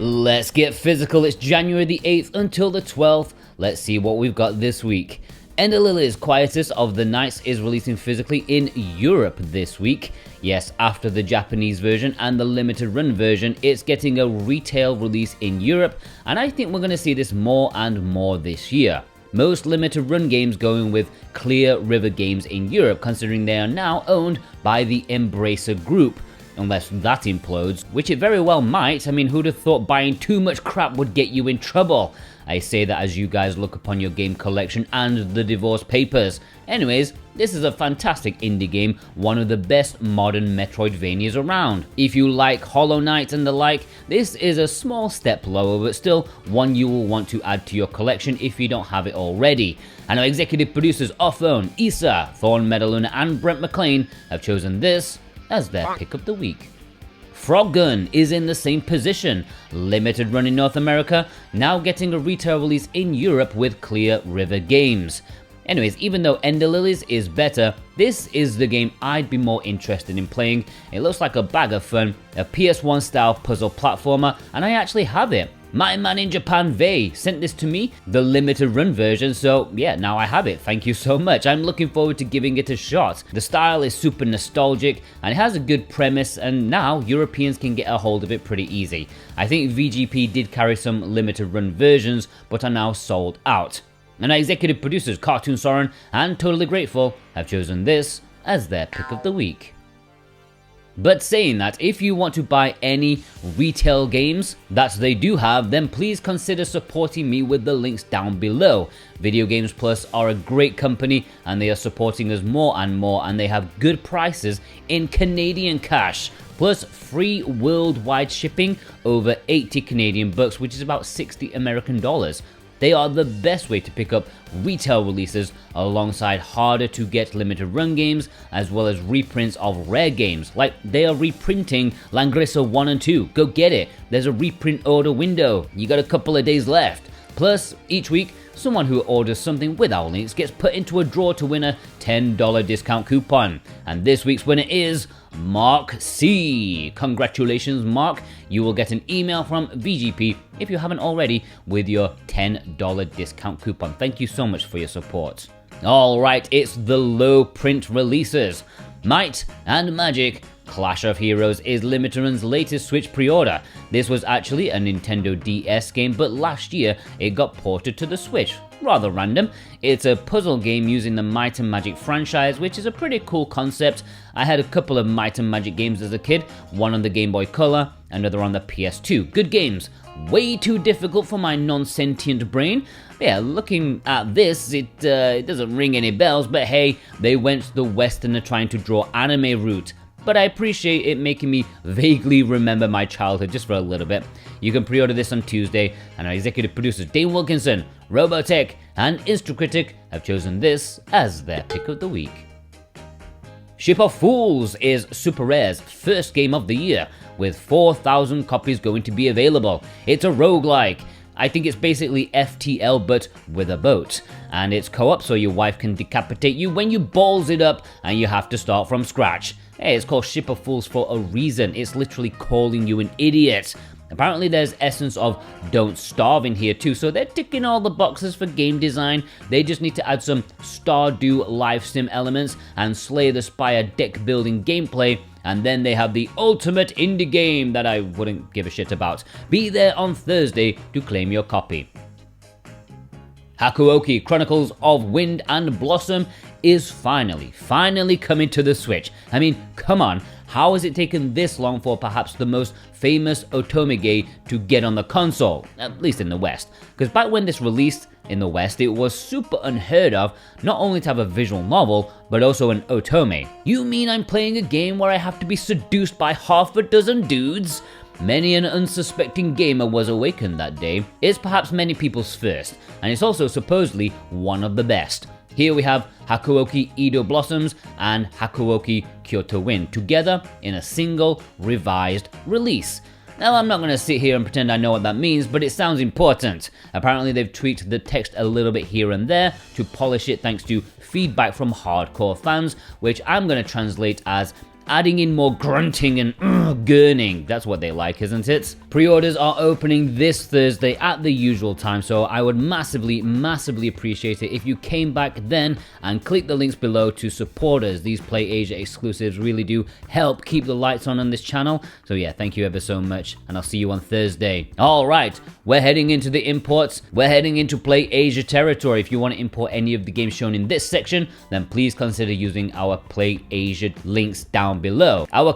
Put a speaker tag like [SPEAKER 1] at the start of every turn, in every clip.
[SPEAKER 1] Let's get physical. It's January the 8th until the 12th. Let's see what we've got this week. LILIES Quietus of the Nights is releasing physically in Europe this week. Yes, after the Japanese version and the limited run version, it's getting a retail release in Europe, and I think we're going to see this more and more this year. Most limited run games going with Clear River Games in Europe, considering they are now owned by the Embracer Group. Unless that implodes, which it very well might. I mean, who'd have thought buying too much crap would get you in trouble? I say that as you guys look upon your game collection and the divorce papers. Anyways, this is a fantastic indie game, one of the best modern Metroidvanias around. If you like Hollow Knight and the like, this is a small step lower, but still one you will want to add to your collection if you don't have it already. And our executive producers Offone, Issa, Thorn Medaluna and Brent McLean have chosen this as their pick of the week. Frogun is in the same position, limited run in North America, now getting a retail release in Europe with Clear River Games. Anyways, even though LILIES is better, this is the game I'd be more interested in playing. It looks like a bag of fun, a PS1 style puzzle platformer, and I actually have it. My man in Japan, Vei, sent this to me, the limited run version, so yeah, now I have it. Thank you so much. I'm looking forward to giving it a shot. The style is super nostalgic, and it has a good premise, and now Europeans can get a hold of it pretty easy. I think VGP did carry some limited run versions, but are now sold out. And our executive producers, Cartoon Soren and Totally Grateful, have chosen this as their pick of the week. But saying that, if you want to buy any retail games that they do have, then please consider supporting me with the links down below. Video Games Plus are a great company and they are supporting us more and more, and they have good prices in Canadian cash, plus free worldwide shipping over 80 Canadian bucks, which is about 60 American dollars. They are the best way to pick up retail releases alongside harder to get limited run games, as well as reprints of rare games. Like they are reprinting Langrisser 1 and 2. Go get it. There's a reprint order window. You got a couple of days left. Plus, each week, someone who orders something with our links gets put into a draw to win a $10 discount coupon. And this week's winner is Mark C. Congratulations, Mark. You will get an email from VGP if you haven't already with your $10 discount coupon. Thank you so much for your support. Alright, it's the low print releases. Might and Magic Clash of Heroes is Limited Run's latest Switch pre-order. This was actually a Nintendo DS game, but last year it got ported to the Switch. Rather random. It's a puzzle game using the Might and Magic franchise, which is a pretty cool concept. I had a couple of Might and Magic games as a kid, one on the Game Boy Color, another on the PS2. Good games. Way too difficult for my non-sentient brain. Yeah, looking at this, it doesn't ring any bells, but hey, they went the Westerner trying to draw anime route. But I appreciate it making me vaguely remember my childhood just for a little bit. You can pre-order this on Tuesday, and our executive producers Dane Wilkinson, Robotech, and Instacritic have chosen this as their pick of the week. Ship of Fools is Super Rare's first game of the year, with 4,000 copies going to be available. It's a roguelike. I think it's basically FTL but with a boat, and it's co-op so your wife can decapitate you when you balls it up and you have to start from scratch. Hey, it's called Ship of Fools for a reason. It's literally calling you an idiot. Apparently there's essence of Don't Starve in here too, so they're ticking all the boxes for game design. They just need to add some Stardew life sim elements and Slay the Spire deck building gameplay, and then they have the ultimate indie game that I wouldn't give a shit about. Be there on Thursday to claim your copy. Hakuoki Chronicles of Wind and Blossom is finally coming to the Switch. I mean, come on, how has it taken this long for perhaps the most famous otome to get on the console, at least in the West? Because back when this released in the West, it was super unheard of not only to have a visual novel, but also an otome. You mean I'm playing a game where I have to be seduced by half a dozen dudes? Many an unsuspecting gamer was awakened that day. It's perhaps many people's first, and it's also supposedly one of the best. Here we have Hakuoki Edo Blossoms and Hakuoki Kyoto Wind together in a single revised release. Now, I'm not going to sit here and pretend I know what that means, but it sounds important. Apparently they've tweaked the text a little bit here and there to polish it thanks to feedback from hardcore fans, which I'm going to translate as adding in more grunting and gurning. That's what they like, isn't it? Pre-orders are opening this Thursday at the usual time, so I would massively appreciate it if you came back then and click the links below to support us. These Play Asia exclusives really do help keep the lights on this channel. So yeah, thank you ever so much, and I'll see you on Thursday. All right, we're heading into the imports. We're heading into Play Asia territory. If you want to import any of the games shown in this section, then please consider using our Play Asia links down below. Our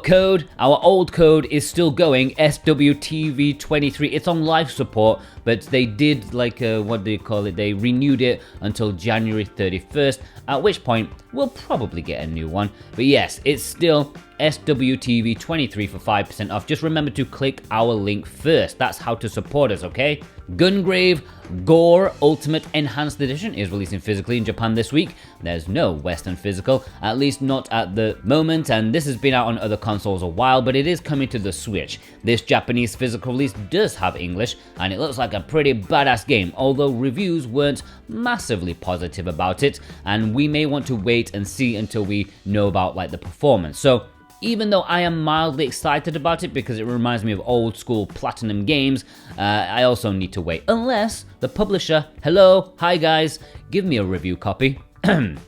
[SPEAKER 1] old code is still going, SWTV23. It's on life support, but they did like what do you call it? They renewed it until January 31st, at which point we'll probably get a new one. But yes, it's still SWTV23 for 5% off. Just remember to click our link first. That's how to support us, okay? Gungrave G.O.R.E Ultimate Enhanced Edition is releasing physically in Japan this week. There's no Western physical, at least not at the moment, and this has been out on other consoles a while, but it is coming to the Switch. This Japanese physical release does have English, and it looks like a pretty badass game, although reviews weren't massively positive about it, and we may want to wait and see until we know about like the performance. So even though I am mildly excited about it because it reminds me of old school Platinum games, I also need to wait. Unless the publisher, hello, hi guys, give me a review copy. And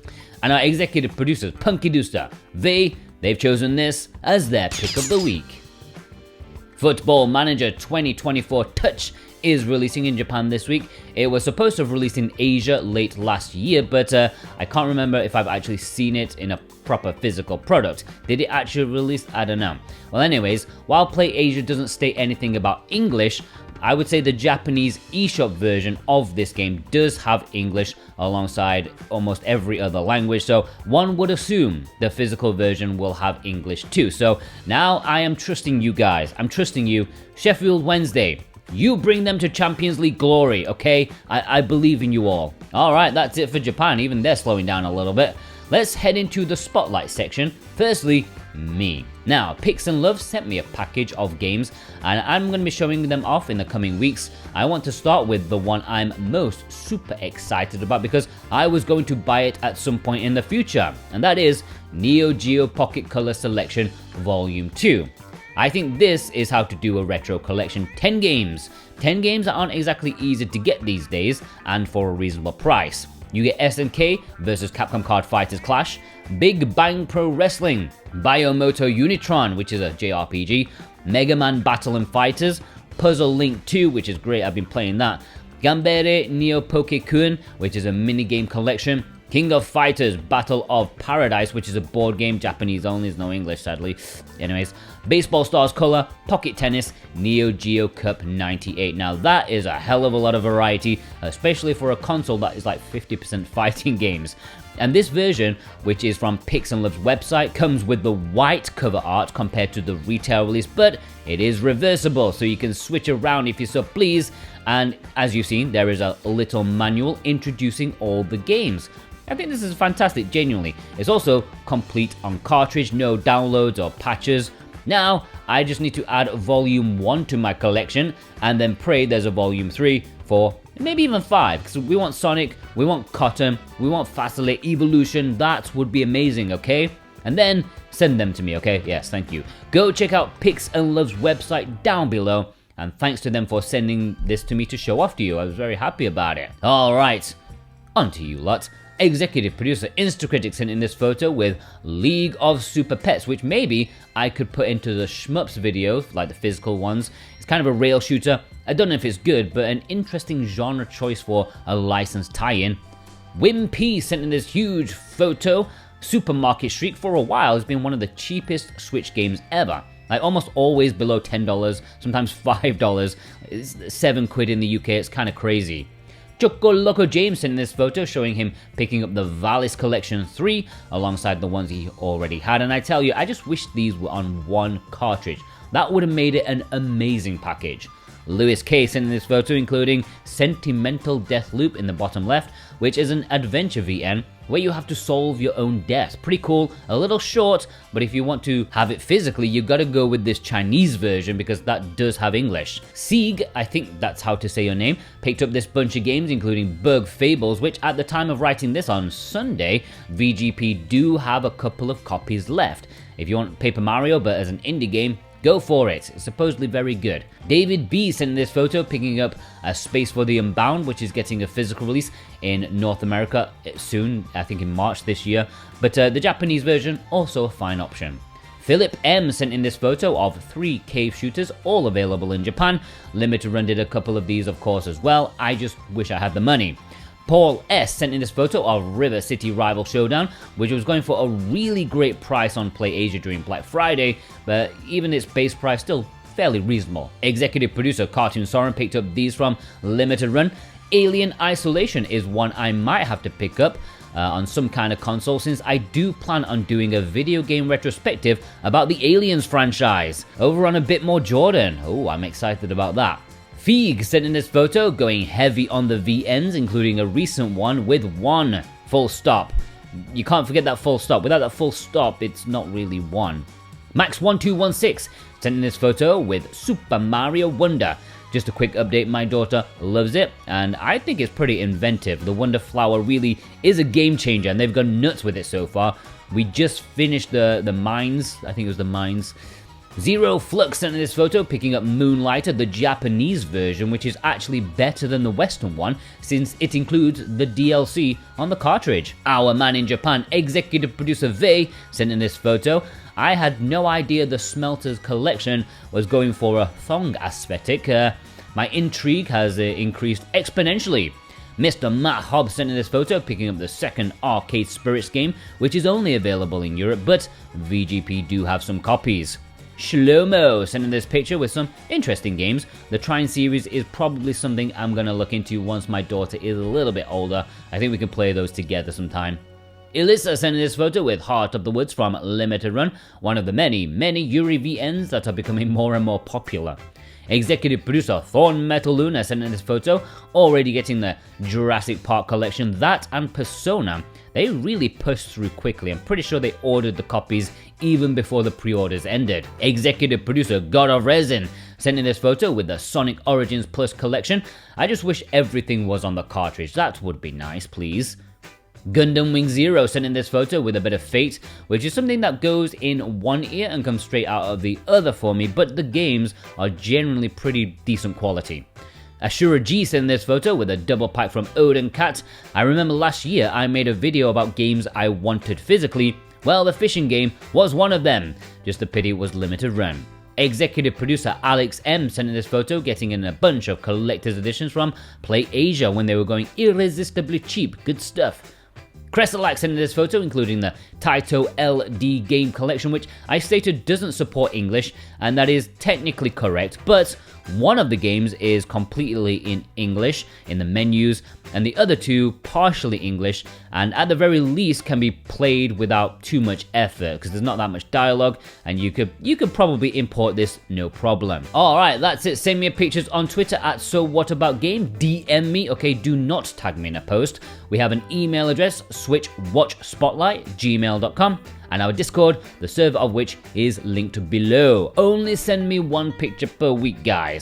[SPEAKER 1] our executive producers, Punky Dooster, they've chosen this as their pick of the week. Football Manager 2024 Touch is releasing in Japan this week. It was supposed to have released in Asia late last year, but I can't remember if I've actually seen it in a proper physical product. Did it actually release? I don't know. Well, anyways, while Play Asia doesn't state anything about English, I would say the Japanese eShop version of this game does have English alongside almost every other language, so one would assume the physical version will have English too. So now I am trusting you guys. I'm trusting you. Sheffield Wednesday, you bring them to Champions League glory, okay? I believe in you all. Alright, that's it for Japan. Even they're slowing down a little bit. Let's head into the Spotlight section. Firstly, me. Now, Pix and Love sent me a package of games, and I'm going to be showing them off in the coming weeks. I want to start with the one I'm most super excited about because I was going to buy it at some point in the future, and that is Neo Geo Pocket Color Selection Volume 2. I think this is how to do a retro collection. 10 games. 10 games that aren't exactly easy to get these days, and for a reasonable price. You get SNK vs Capcom Card Fighters Clash, Big Bang Pro Wrestling, Biomoto Unitron, which is a JRPG, Mega Man Battle & Fighters, Puzzle Link 2, which is great, I've been playing that, Gambare Neo Poke-kun, which is a minigame collection, King of Fighters Battle of Paradise, which is a board game, Japanese only, there's no English sadly. Anyways, Baseball Stars Color, Pocket Tennis, Neo Geo Cup 98. Now that is a hell of a lot of variety, especially for a console that is like 50% fighting games. And this version, which is from Pix and Love's website, comes with the white cover art compared to the retail release, but it is reversible, so you can switch around if you so please. And as you've seen, there is a little manual introducing all the games. I think this is fantastic, genuinely. It's also complete on cartridge, no downloads or patches. Now, I just need to add Volume 1 to my collection, and then pray there's a Volume 3, 4, maybe even 5, because we want Sonic, we want Cotton, we want Facile Evolution. That would be amazing, okay? And then send them to me, okay? Yes, thank you. Go check out Pix and Love's website down below, and thanks to them for sending this to me to show off to you. I was very happy about it. Alright, on to you lot. Executive producer Instacritic sent in this photo with League of Super Pets, which maybe I could put into the shmups videos, like the physical ones. It's kind of a rail shooter. I don't know if it's good, but an interesting genre choice for a licensed tie-in. Wimpy sent in this huge photo. Supermarket Streak for a while has been one of the cheapest Switch games ever. Like almost always below $10, sometimes $5. It's £7 in the UK, it's kind of crazy. Choco Loco James sent in this photo showing him picking up the Valis Collection 3 alongside the ones he already had, and I tell you, I just wish these were on one cartridge. That would have made it an amazing package. Lewis K sent in this photo including Sentimental Deathloop in the bottom left, which is an adventure VN where you have to solve your own deaths. Pretty cool, a little short, but if you want to have it physically, you gotta go with this Chinese version because that does have English. Sieg, I think that's how to say your name, picked up this bunch of games including Bug Fables, which at the time of writing this on Sunday, VGP do have a couple of copies left. If you want Paper Mario but as an indie game, go for it. It's supposedly very good. David B sent in this photo picking up a Space for the Unbound, which is getting a physical release in North America soon, I think in March this year. But the Japanese version, also a fine option. Philip M sent in this photo of 3 cave shooters, all available in Japan. Limited Run did a couple of these, of course, as well. I just wish I had the money. Paul S sent in this photo of River City Rival Showdown, which was going for a really great price on PlayAsia during Black Friday, but even its base price still fairly reasonable. Executive producer Cartoon Soren picked up these from Limited Run. Alien Isolation is one I might have to pick up on some kind of console, since I do plan on doing a video game retrospective about the Aliens franchise over on a bit more Jordan. Oh, I'm excited about that. Feig sent in this photo going heavy on the VNs, including a recent one with 1 full stop. You can't forget that full stop. Without that full stop, it's not really 1. Max1216 sent in this photo with Super Mario Wonder. Just a quick update, my daughter loves it, and I think it's pretty inventive. The Wonder Flower really is a game changer, and they've gone nuts with it so far. We just finished the mines, I think it was the mines. Zero Flux sent in this photo picking up Moonlighter, the Japanese version, which is actually better than the Western one, since it includes the DLC on the cartridge. Our man in Japan, executive producer Vei, sent in this photo. I had no idea the Smelters collection was going for a thong aesthetic. My intrigue has increased exponentially. Mr. Matt Hobbs sent in this photo picking up the second Arcade Spirits game, which is only available in Europe, but VGP do have some copies. Shlomo sent in this picture with some interesting games. The Trine series is probably something I'm going to look into once my daughter is a little bit older. I think we can play those together sometime. Elissa sent in this photo with Heart of the Woods from Limited Run, one of the many Yuri VNs that are becoming more and more popular. Executive producer Thorn Metal Luna sent in this photo, already getting the Jurassic Park collection. That and Persona, they really pushed through quickly. I'm pretty sure they ordered the copies even before the pre-orders ended. Executive producer God of Resin sent in this photo with the Sonic Origins Plus collection. I just wish everything was on the cartridge. That would be nice, please. Gundam Wing Zero sent in this photo with a bit of Fate, which is something that goes in one ear and comes straight out of the other for me, but the games are generally pretty decent quality. Ashura G sent in this photo with a double pack from Odin Cat. I remember last year I made a video about games I wanted physically. Well, the fishing game was one of them. Just a pity it was Limited Run. Executive producer Alex M sent in this photo getting in a bunch of collector's editions from PlayAsia when they were going irresistibly cheap. Good stuff. Cressalac sent in this photo including the Taito LD game collection, which I stated doesn't support English, and that is technically correct, but one of the games is completely in English in the menus, and the other 2 partially English, and at the very least can be played without too much effort because there's not that much dialogue, and you could probably import this no problem. Alright, that's it. Send me pictures on Twitter at SoWhatAboutGame. DM me, okay, do not tag me in a post. We have an email address, SwitchWatchSpotlight@gmail.com, and our Discord, the server of which is linked below. Only send me 1 picture per week, guys.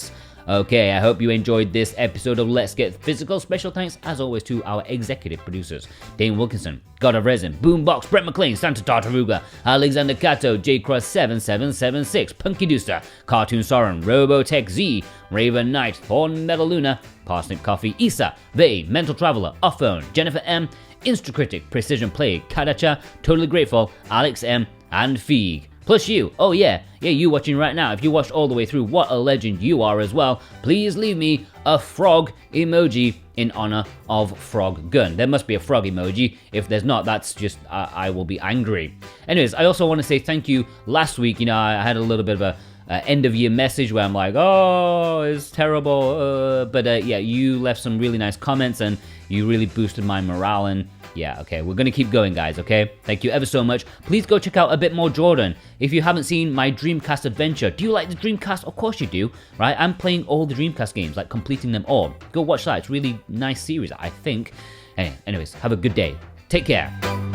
[SPEAKER 1] Okay, I hope you enjoyed this episode of Let's Get Physical. Special thanks, as always, to our executive producers, Dane Wilkinson, God of Resin, Boombox, Brett McLean, Santa Tartaruga, Alexander Cato, JCross7776, Punky Dooster, Cartoon Soren, Robotech Z, Raven Knight, Thorn Metal Luna, Parsnip Coffee, Issa, Vey, Mental Traveler, Offphone, Jennifer M, Instacritic, Precision Play, Kadacha, Totally Grateful, Alex M, and Feig. Plus you, oh yeah, you watching right now. If you watched all the way through, what a legend you are as well. Please leave me a frog emoji in honor of Frogun. There must be a frog emoji. If there's not, that's just, I will be angry. Anyways, I also want to say thank you. Last week, I had a little bit of a end of year message where I'm like, oh, it's terrible. But yeah, you left some really nice comments and you really boosted my morale, and yeah, okay, we're gonna keep going, guys, okay? Thank you ever so much. Please go check out a bit more Jordan. If you haven't seen my Dreamcast adventure, do you like the Dreamcast? Of course you do, right? I'm playing all the Dreamcast games, like completing them all. Go watch that, it's a really nice series, I think. Anyways, have a good day. Take care.